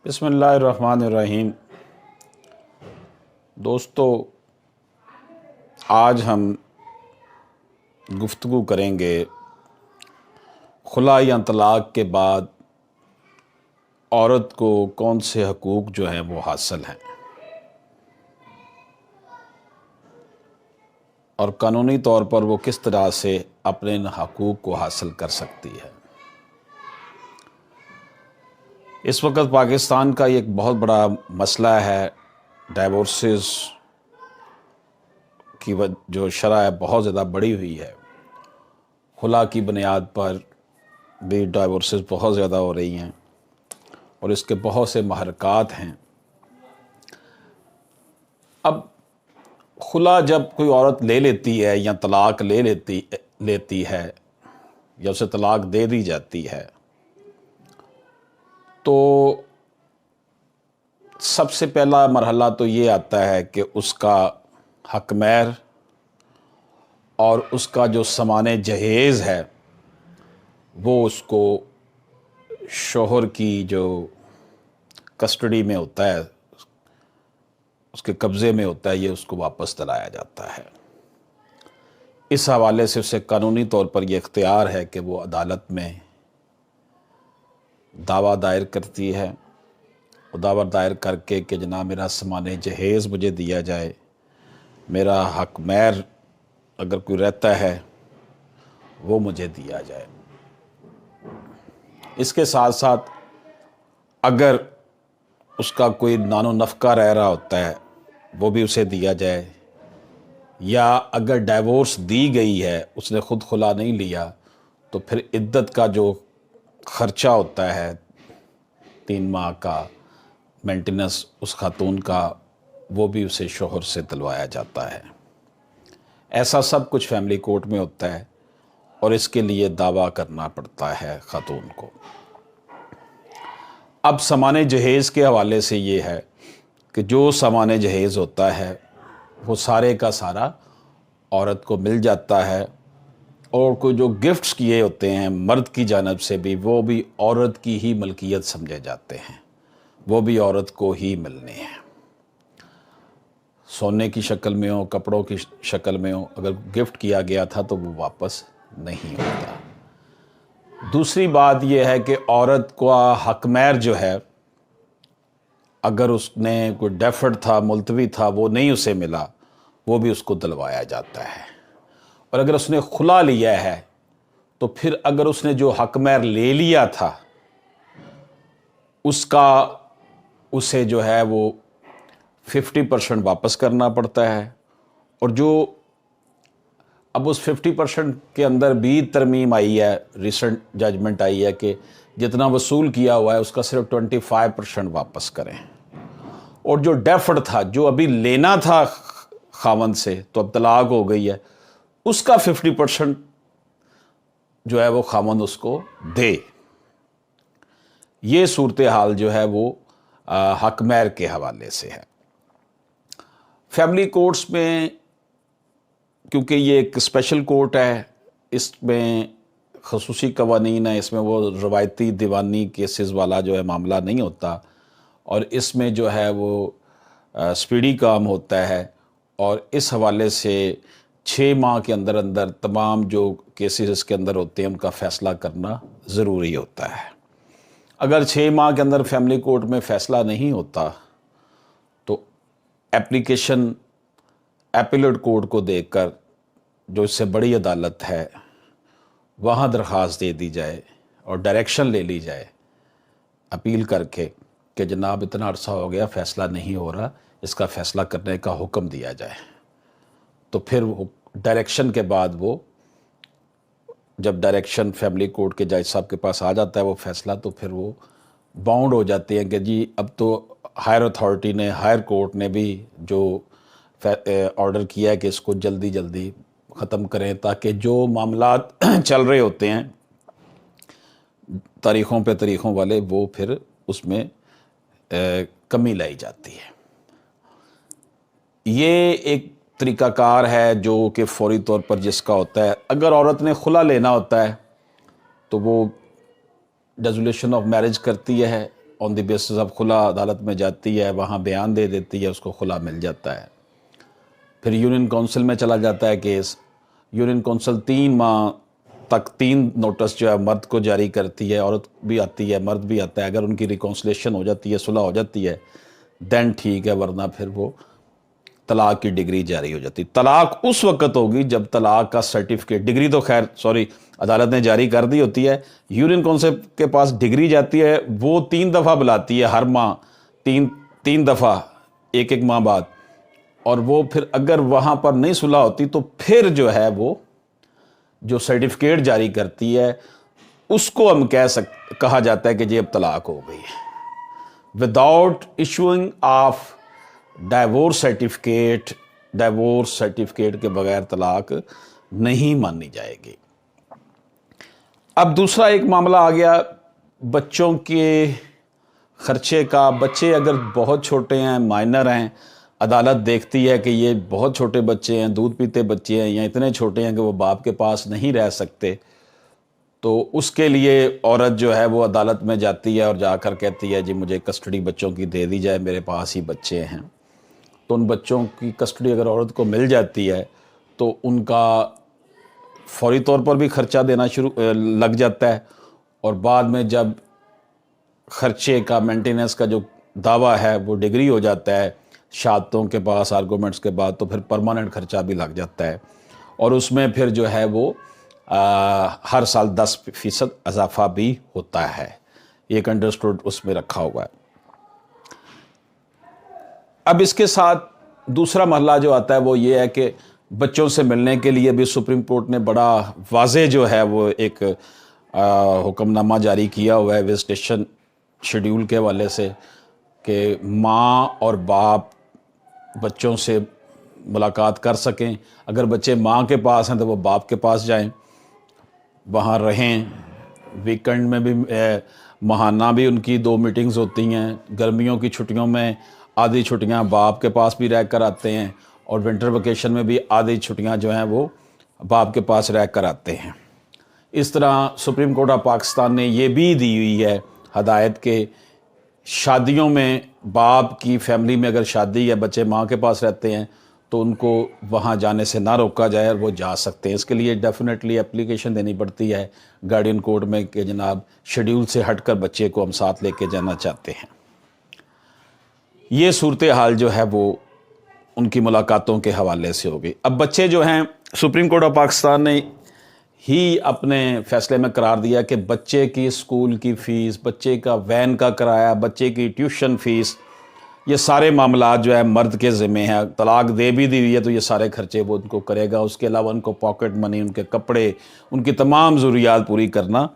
بسم اللہ الرحمن الرحیم۔ دوستو، آج ہم گفتگو کریں گے خلا یا طلاق کے بعد عورت کو کون سے حقوق جو ہیں وہ حاصل ہیں اور قانونی طور پر وہ کس طرح سے اپنے ان حقوق کو حاصل کر سکتی ہے۔ اس وقت پاکستان کا ایک بہت بڑا مسئلہ ہے، ڈائیورسز کی جو شرح ہے بہت زیادہ بڑھی ہوئی ہے۔ خلا کی بنیاد پر بھی ڈائیورسز بہت زیادہ ہو رہی ہیں اور اس کے بہت سے محرکات ہیں۔ اب خلا جب کوئی عورت لے لیتی ہے یا طلاق لیتی ہے یا اسے طلاق دے دی جاتی ہے تو سب سے پہلا مرحلہ تو یہ آتا ہے کہ اس کا حق مہر اور اس کا جو سامان جہیز ہے وہ اس کو شوہر کی جو کسٹڈی میں ہوتا ہے، اس کے قبضے میں ہوتا ہے، یہ اس کو واپس دلایا جاتا ہے۔ اس حوالے سے اسے قانونی طور پر یہ اختیار ہے کہ وہ عدالت میں دعویٰ دائر کرتی ہے، دعویٰ دائر کر کے کہ جناب میرا سامان جہیز مجھے دیا جائے، میرا حق مہر اگر کوئی رہتا ہے وہ مجھے دیا جائے۔ اس کے ساتھ ساتھ اگر اس کا کوئی نان و نفقہ رہ رہا ہوتا ہے وہ بھی اسے دیا جائے، یا اگر ڈائیورس دی گئی ہے، اس نے خود خلا نہیں لیا، تو پھر عدت کا جو خرچہ ہوتا ہے 3 ماہ کا مینٹیننس اس خاتون کا، وہ بھی اسے شوہر سے دلوایا جاتا ہے۔ ایسا سب کچھ فیملی کورٹ میں ہوتا ہے اور اس کے لیے دعویٰ کرنا پڑتا ہے خاتون کو۔ اب سامان جہیز کے حوالے سے یہ ہے کہ جو سامان جہیز ہوتا ہے وہ سارے کا سارا عورت کو مل جاتا ہے، اور کوئی جو گفٹس کیے ہوتے ہیں مرد کی جانب سے بھی، وہ بھی عورت کی ہی ملکیت سمجھے جاتے ہیں، وہ بھی عورت کو ہی ملنے ہیں۔ سونے کی شکل میں ہو، کپڑوں کی شکل میں ہو، اگر گفٹ کیا گیا تھا تو وہ واپس نہیں ہوتا۔ دوسری بات یہ ہے کہ عورت کا حق مہر جو ہے، اگر اس نے کوئی ڈیفرڈ تھا، ملتوی تھا، وہ نہیں اسے ملا، وہ بھی اس کو دلوایا جاتا ہے۔ اور اگر اس نے خلا لیا ہے تو پھر اگر اس نے جو حق مہر لے لیا تھا اس کا اسے جو ہے وہ 50% واپس کرنا پڑتا ہے، اور جو اب اس 50% کے اندر بھی ترمیم آئی ہے، ریسنٹ ججمنٹ آئی ہے کہ جتنا وصول کیا ہوا ہے اس کا صرف 25% واپس کریں، اور جو ڈیفرڈ تھا، جو ابھی لینا تھا خاوند سے، تو اب طلاق ہو گئی ہے، اس کا 50% جو ہے وہ خاوند اس کو دے۔ یہ صورتحال جو ہے وہ حق مہر کے حوالے سے ہے۔ فیملی کورٹس میں کیونکہ یہ ایک اسپیشل کورٹ ہے، اس میں خصوصی قوانین ہیں، اس میں وہ روایتی دیوانی کیسز والا جو ہے معاملہ نہیں ہوتا، اور اس میں جو ہے وہ سپیڈی کام ہوتا ہے، اور اس حوالے سے 6 ماہ کے اندر اندر تمام جو کیسز اس کے اندر ہوتے ہیں ان کا فیصلہ کرنا ضروری ہوتا ہے۔ اگر 6 ماہ کے اندر فیملی کورٹ میں فیصلہ نہیں ہوتا تو اپلیکیشن ایپیلیٹ کورٹ کو دے کر، جو اس سے بڑی عدالت ہے، وہاں درخواست دے دی جائے اور ڈائریکشن لے لی جائے اپیل کر کے کہ جناب اتنا عرصہ ہو گیا فیصلہ نہیں ہو رہا، اس کا فیصلہ کرنے کا حکم دیا جائے۔ تو پھر وہ ڈائریکشن کے بعد، وہ جب ڈائریکشن فیملی کورٹ کے جج صاحب کے پاس آ جاتا ہے وہ فیصلہ، تو پھر وہ باؤنڈ ہو جاتے ہیں کہ جی اب تو ہائر اتھارٹی نے، ہائر کورٹ نے بھی جو آرڈر کیا ہے کہ اس کو جلدی جلدی ختم کریں، تاکہ جو معاملات چل رہے ہوتے ہیں تاریخوں والے، وہ پھر اس میں کمی لائی جاتی ہے۔ یہ ایک طریقہ کار ہے جو کہ فوری طور پر جس کا ہوتا ہے۔ اگر عورت نے خلا لینا ہوتا ہے تو وہ ڈیزولیشن آف میرج کرتی ہے، آن دی بیسس آف خلا عدالت میں جاتی ہے، وہاں بیان دے دیتی ہے، اس کو خلا مل جاتا ہے۔ پھر یونین کونسل میں چلا جاتا ہے کیس، یونین کونسل 3 ماہ تک 3 نوٹس جو ہے مرد کو جاری کرتی ہے، عورت بھی آتی ہے، مرد بھی آتا ہے۔ اگر ان کی ریکونسلیشن ہو جاتی ہے، صلح ہو جاتی ہے، دین ٹھیک ہے، ورنہ پھر وہ طلاق کی ڈگری جاری ہو جاتی۔ طلاق اس وقت ہوگی جب طلاق کا سرٹیفکیٹ، ڈگری تو خیر عدالت نے جاری کر دی ہوتی ہے، یونین کونسل کے پاس ڈگری جاتی ہے، وہ 3 دفعہ بلاتی ہے، ہر ماہ 3 دفعہ، ایک ماہ بعد، اور وہ پھر اگر وہاں پر نہیں صلح ہوتی تو پھر جو ہے وہ جو سرٹیفکیٹ جاری کرتی ہے اس کو ہم کہا جاتا ہے کہ جی اب طلاق ہو گئی ہے۔ Without issuing of divorce certificate کے بغیر طلاق نہیں مانی جائے گی۔ اب دوسرا ایک معاملہ آ گیا بچوں کے خرچے کا۔ بچے اگر بہت چھوٹے ہیں، مائنر ہیں، عدالت دیکھتی ہے کہ یہ بہت چھوٹے بچے ہیں، دودھ پیتے بچے ہیں، یا اتنے چھوٹے ہیں کہ وہ باپ کے پاس نہیں رہ سکتے، تو اس کے لیے عورت جو ہے وہ عدالت میں جاتی ہے اور جا کر کہتی ہے جی مجھے کسٹڈی بچوں کی دے دی جائے، میرے پاس ہی بچے ہیں۔ تو ان بچوں کی کسٹڈی اگر عورت کو مل جاتی ہے تو ان کا فوری طور پر بھی خرچہ دینا لگ جاتا ہے، اور بعد میں جب خرچے کا، مینٹیننس کا جو دعویٰ ہے وہ ڈگری ہو جاتا ہے شہادتوں کے پاس، آرگومنٹس کے بعد، تو پھر پرماننٹ خرچہ بھی لگ جاتا ہے، اور اس میں پھر جو ہے وہ ہر سال 10% اضافہ بھی ہوتا ہے۔ ایک انڈرسٹوڈ اس میں رکھا ہوا ہے۔ اب اس کے ساتھ دوسرا مرحلہ جو آتا ہے وہ یہ ہے کہ بچوں سے ملنے کے لیے بھی سپریم کورٹ نے بڑا واضح جو ہے وہ ایک حکم نامہ جاری کیا ہوا ہے وزٹیشن شیڈیول کے حوالے سے، کہ ماں اور باپ بچوں سے ملاقات کر سکیں۔ اگر بچے ماں کے پاس ہیں تو وہ باپ کے پاس جائیں، وہاں رہیں۔ ویکنڈ میں بھی ماہانہ بھی ان کی 2 میٹنگز ہوتی ہیں۔ گرمیوں کی چھٹیوں میں آدھی چھٹیاں باپ کے پاس بھی رہ کر آتے ہیں، اور ونٹر ویکیشن میں بھی آدھی چھٹیاں جو ہیں وہ باپ کے پاس رہ کر آتے ہیں۔ اس طرح سپریم کورٹ آف پاکستان نے یہ بھی دی ہوئی ہے ہدایت کہ شادیوں میں باپ کی فیملی میں اگر شادی ہے، بچے ماں کے پاس رہتے ہیں، تو ان کو وہاں جانے سے نہ روکا جائے اور وہ جا سکتے ہیں۔ اس کے لیے ڈیفینیٹلی اپلیکیشن دینی پڑتی ہے گارڈین کورٹ میں کہ جناب شیڈیول سے ہٹ کر بچے کو ہم ساتھ لے کے جانا چاہتے ہیں۔ یہ صورتحال جو ہے وہ ان کی ملاقاتوں کے حوالے سے ہوگی۔ اب بچے جو ہیں، سپریم کورٹ آف پاکستان نے ہی اپنے فیصلے میں قرار دیا کہ بچے کی اسکول کی فیس، بچے کا وین کا کرایہ، بچے کی ٹیوشن فیس، یہ سارے معاملات جو ہے مرد کے ذمہ ہیں۔ طلاق دے بھی دی ہوئی ہے تو یہ سارے خرچے وہ ان کو کرے گا۔ اس کے علاوہ ان کو پاکٹ منی، ان کے کپڑے، ان کی تمام ضروریات پوری کرنا۔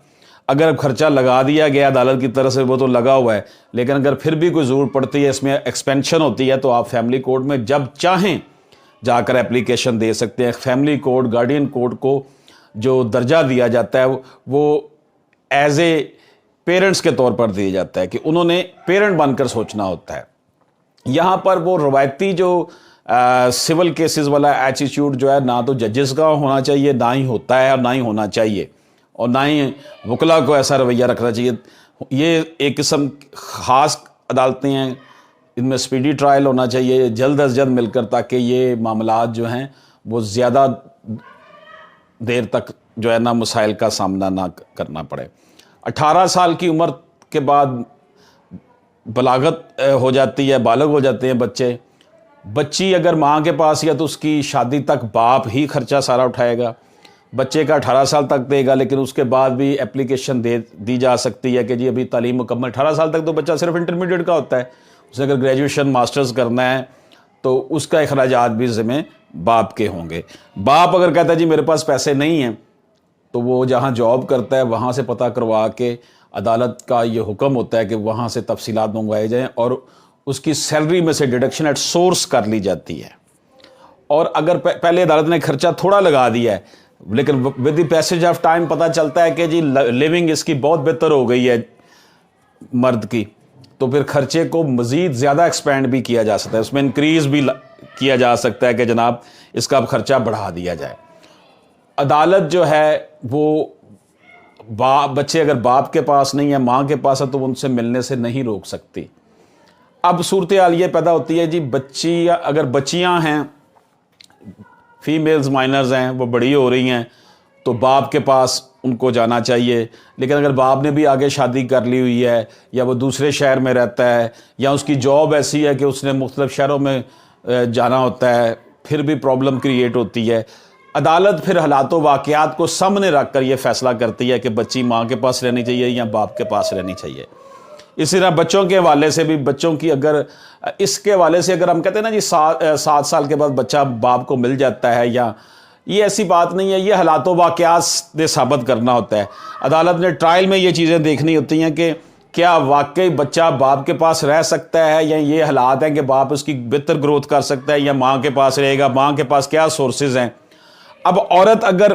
اگر خرچہ لگا دیا گیا عدالت کی طرف سے، وہ تو لگا ہوا ہے، لیکن اگر پھر بھی کوئی ضرورت پڑتی ہے، اس میں ایکسپینشن ہوتی ہے، تو آپ فیملی کورٹ میں جب چاہیں جا کر اپلیکیشن دے سکتے ہیں۔ فیملی کورٹ، گارڈین کورٹ کو جو درجہ دیا جاتا ہے وہ ایز اے پیرنٹس کے طور پر دیا جاتا ہے کہ انہوں نے پیرنٹ بن کر سوچنا ہوتا ہے۔ یہاں پر وہ روایتی جو سول کیسز والا ایٹیٹیوڈ جو ہے، نہ تو ججز کا ہونا چاہیے، نہ ہی ہوتا ہے اور نہ ہی ہونا چاہیے، اور نہ ہی وکلا کو ایسا رویہ رکھنا چاہیے۔ یہ ایک قسم خاص عدالتیں ہیں، ان میں سپیڈی ٹرائل ہونا چاہیے جلد از جلد مل کر، تاکہ یہ معاملات جو ہیں وہ زیادہ دیر تک جو ہے نا مسائل کا سامنا نہ کرنا پڑے۔ 18 سال کی عمر کے بعد بلاغت ہو جاتی ہے، بالغ ہو جاتے ہیں بچے۔ بچی اگر ماں کے پاس ہے تو اس کی شادی تک باپ ہی خرچہ سارا اٹھائے گا۔ بچے کا 18 سال تک دے گا، لیکن اس کے بعد بھی اپلیکیشن دی جا سکتی ہے کہ جی ابھی تعلیم مکمل، 18 سال تک تو بچہ صرف انٹرمیڈیٹ کا ہوتا ہے، اسے اگر گریجویشن ماسٹرز کرنا ہے تو اس کا اخراجات بھی ذمہ باپ کے ہوں گے۔ باپ اگر کہتا ہے جی میرے پاس پیسے نہیں ہیں، تو وہ جہاں جاب کرتا ہے وہاں سے پتہ کروا کے، عدالت کا یہ حکم ہوتا ہے کہ وہاں سے تفصیلات منگوائے جائیں، اور اس کی سیلری میں سے ڈیڈکشن ایٹ سورس کر لی جاتی ہے۔ اور اگر پہلے عدالت نے خرچہ تھوڑا لگا دیا ہے، لیکن with the passage of time پتہ چلتا ہے کہ جی لیونگ اس کی بہت بہتر ہو گئی ہے مرد کی، تو پھر خرچے کو مزید زیادہ ایکسپینڈ بھی کیا جا سکتا ہے، اس میں انکریز بھی کیا جا سکتا ہے کہ جناب اس کا اب خرچہ بڑھا دیا جائے۔ عدالت جو ہے وہ بچے اگر باپ کے پاس نہیں ہیں، ماں کے پاس ہے، تو وہ ان سے ملنے سے نہیں روک سکتی۔ اب صورتحال یہ پیدا ہوتی ہے جی، اگر بچیاں ہیں، فیمیلز مائنرز ہیں، وہ بڑی ہو رہی ہیں، تو باپ کے پاس ان کو جانا چاہیے۔ لیکن اگر باپ نے بھی آگے شادی کر لی ہوئی ہے، یا وہ دوسرے شہر میں رہتا ہے، یا اس کی جاب ایسی ہے کہ اس نے مختلف شہروں میں جانا ہوتا ہے، پھر بھی پرابلم کریٹ ہوتی ہے۔ عدالت پھر حالات و واقعات کو سامنے رکھ کر یہ فیصلہ کرتی ہے کہ بچی ماں کے پاس رہنی چاہیے یا باپ کے پاس رہنی چاہیے۔ اسی طرح بچوں کے حوالے سے بھی، بچوں کی اس کے حوالے سے اگر ہم کہتے ہیں نا جی 7 سال کے بعد بچہ باپ کو مل جاتا ہے، یا یہ ایسی بات نہیں ہے، یہ حالات و واقعات نے ثابت کرنا ہوتا ہے۔ عدالت نے ٹرائل میں یہ چیزیں دیکھنی ہوتی ہیں کہ کیا واقعی بچہ باپ کے پاس رہ سکتا ہے، یا یہ حالات ہیں کہ باپ اس کی بہتر گروتھ کر سکتا ہے یا ماں کے پاس رہے گا، ماں کے پاس کیا سورسز ہیں۔ اب عورت اگر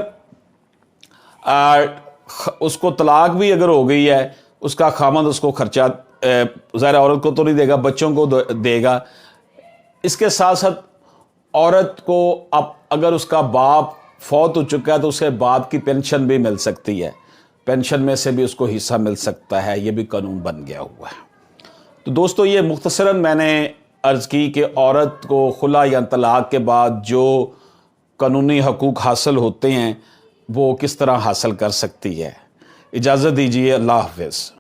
اس کو طلاق بھی اگر ہو گئی ہے، اس کا خامند اس کو خرچہ ظاہر عورت کو تو نہیں دے گا، بچوں کو دے گا۔ اس کے ساتھ ساتھ عورت کو اگر اس کا باپ فوت ہو چکا ہے تو اس کے باپ کی پینشن بھی مل سکتی ہے، پینشن میں سے بھی اس کو حصہ مل سکتا ہے، یہ بھی قانون بن گیا ہوا ہے۔ تو دوستو، یہ مختصراً میں نے عرض کی کہ عورت کو خلا یا طلاق کے بعد جو قانونی حقوق حاصل ہوتے ہیں وہ کس طرح حاصل کر سکتی ہے۔ اجازت دیجیے، اللہ حافظ۔